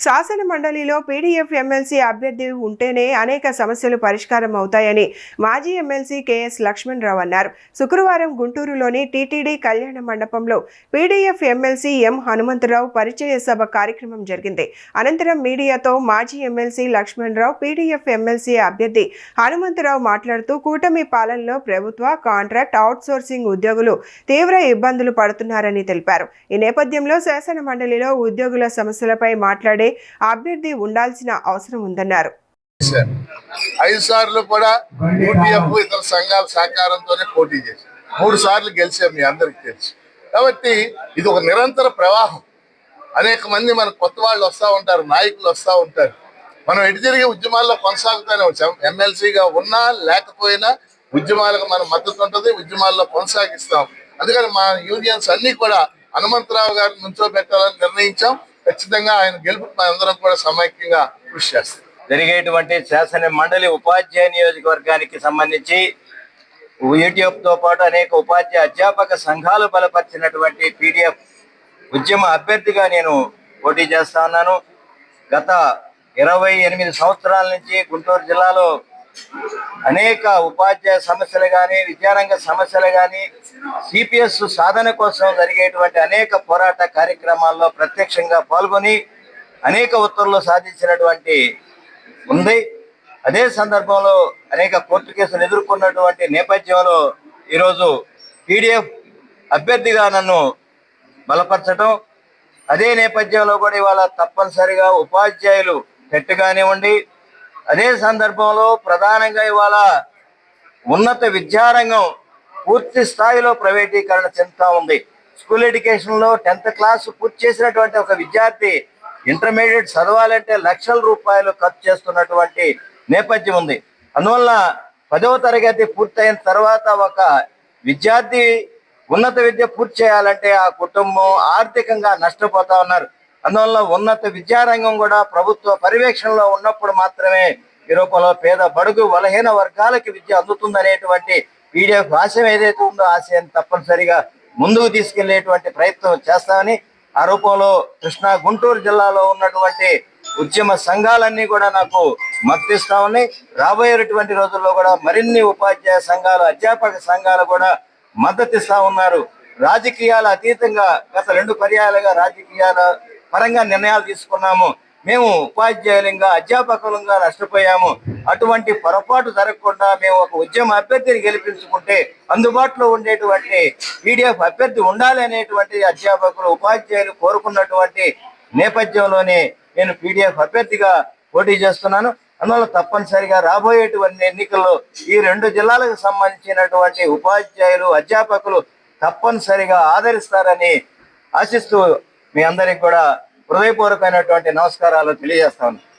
శాసన మండలిలో PDF MLC అభ్యర్థి ఉంటేనే అనేక సమస్యలు పరిష్కారం అవుతాయని మాజీ ఎమ్మెల్సీ కెఎస్ లక్ష్మణరావు అన్నారు. శుక్రవారం గుంటూరులోని టీటీడీ కళ్యాణ మండపంలో పీడీఎఫ్ ఎమ్మెల్సీ ఎం హనుమంతరావు పరిచయ సభ కార్యక్రమం జరిగింది. అనంతరం మీడియాతో మాజీ ఎమ్మెల్సీ లక్ష్మణరావు పీడీఎఫ్ ఎమ్మెల్సీ అభ్యర్థి హనుమంతరావు మాట్లాడుతూ కూటమి పాలనలో ప్రభుత్వ కాంట్రాక్ట్ అవుట్సోర్సింగ్ ఉద్యోగులు తీవ్ర ఇబ్బందులు పడుతున్నారని తెలిపారు. ఈ నేపథ్యంలో శాసన మండలిలో ఉద్యోగుల సమస్యలపై మాట్లాడే అభ్యర్థి ఉండాల్సిన అవసరం ఉందన్నారు. 5 సార్లు కూడా యూటీఎఫ్ ఇతర సంఘాల సహకారంతోనే పోటీ చేసి 3 సార్లు గెలిచాం, మీ అందరికి తెలుసు. కాబట్టి ఇది ఒక నిరంతర ప్రవాహం. అనేక మంది మన కొత్త వాళ్ళు వస్తూ ఉంటారు, నాయకులు వస్తూ ఉంటారు. మనం ఎటు తిరిగి ఉద్యమాల్లో కొనసాగుతూనే వచ్చాం. ఎమ్మెల్సీగా ఉన్నా లేకపోయినా ఉద్యమాలకు మన మద్దతు ఉంటుంది, ఉద్యమాల్లో కొనసాగిస్తాం. అందుకని మా యూనియన్స్ అన్ని కూడా హనుమంతరావు గారిని నుంచోబెట్టాలని నిర్ణయించాం. ఖచ్చితంగా ఆయన గెలుపు అందరం కూడా సమైక్యంగా కృషి చేస్తాం. జరిగేటువంటి శాసన మండలి ఉపాధ్యాయ నియోజకవర్గానికి సంబంధించి యూటీఎఫ్ తో పాటు అనేక ఉపాధ్యాయ అధ్యాపక సంఘాలు బలపరిచినటువంటి పీడీఎఫ్ ఉద్యమ అభ్యర్థిగా నేను పోటీ చేస్తా ఉన్నాను. గత 28 సంవత్సరాల నుంచి గుంటూరు జిల్లాలో అనేక ఉపాధ్యాయ సమస్యలు కానీ, విద్యారంగ సమస్యలు కానీ, సిపిఎస్ సాధన కోసం జరిగేటువంటి అనేక పోరాట కార్యక్రమాల్లో ప్రత్యక్షంగా పాల్గొని అనేక ఉత్తర్వులు సాధించినటువంటి ఉంది. అదే సందర్భంలో అనేక కోర్టు కేసులు ఎదుర్కొన్నటువంటి నేపథ్యంలో ఈరోజు పీడీఎఫ్ అభ్యర్థిగా నన్ను బలపరచడం, అదే నేపథ్యంలో కూడా ఇవాళ తప్పనిసరిగా ఉపాధ్యాయులు పెట్టి కానివ్వండి, అదే సందర్భంలో ప్రధానంగా ఇవాళ ఉన్నత విద్యారంగం పూర్తి స్థాయిలో ప్రైవేటీకరణ చెందుతూ ఉంది. స్కూల్ ఎడ్యుకేషన్లో 10th క్లాస్ పూర్తి చేసినటువంటి ఒక విద్యార్థి ఇంటర్మీడియట్ చదవాలంటే లక్షల రూపాయలు ఖర్చు చేస్తున్నటువంటి నేపథ్యం ఉంది. అందువల్ల 10వ తరగతి పూర్తయిన తర్వాత ఒక విద్యార్థి ఉన్నత విద్య పూర్తి చేయాలంటే ఆ కుటుంబం ఆర్థికంగా నష్టపోతా ఉన్నారు. అందువల్ల ఉన్నత విద్యారంగం కూడా ప్రభుత్వ పర్యవేక్షణలో ఉన్నప్పుడు మాత్రమే ఈ రూపంలో పేద బడుగు బలహీన వర్గాలకి విద్య అందుతుందనేటువంటి పీడీఎఫ్ ఆశయం ఏదైతే ఉందో ఆశయాన్ని తప్పనిసరిగా ముందుకు తీసుకెళ్లేటువంటి ప్రయత్నం చేస్తామని, ఆ రూపంలో కృష్ణా గుంటూరు జిల్లాలో ఉన్నటువంటి ఉద్యమ సంఘాలన్నీ కూడా నాకు మద్దతిస్తామని, రాబోయేటువంటి రోజుల్లో కూడా మరిన్ని ఉపాధ్యాయ సంఘాలు, అధ్యాపక సంఘాలు కూడా మద్దతిస్తా ఉన్నారు. రాజకీయాల అతీతంగా గత 2 పర్యాయాలుగా రాజకీయాల పరంగా నిర్ణయాలు తీసుకున్నాము. మేము ఉపాధ్యాయులంగా అధ్యాపకులంగా నష్టపోయాము. అటువంటి పొరపాటు జరగకుండా మేము ఒక ఉద్యమ అభ్యర్థిని గెలిపించుకుంటే అందుబాటులో ఉండేటువంటి పీడీఎఫ్ అభ్యర్థి ఉండాలి అనేటువంటి అధ్యాపకులు, ఉపాధ్యాయులు కోరుకున్నటువంటి నేపథ్యంలోనే నేను పీడీఎఫ్ అభ్యర్థిగా పోటీ చేస్తున్నాను. అందువల్ల తప్పనిసరిగా రాబోయేటువంటి ఎన్నికల్లో ఈ 2 జిల్లాలకు సంబంధించినటువంటి ఉపాధ్యాయులు, అధ్యాపకులు తప్పనిసరిగా ఆదరిస్తారని ఆశిస్తూ మీ అందరికి కూడా హృదయపూర్వకమైనటువంటి నమస్కారాలు తెలియజేస్తాను.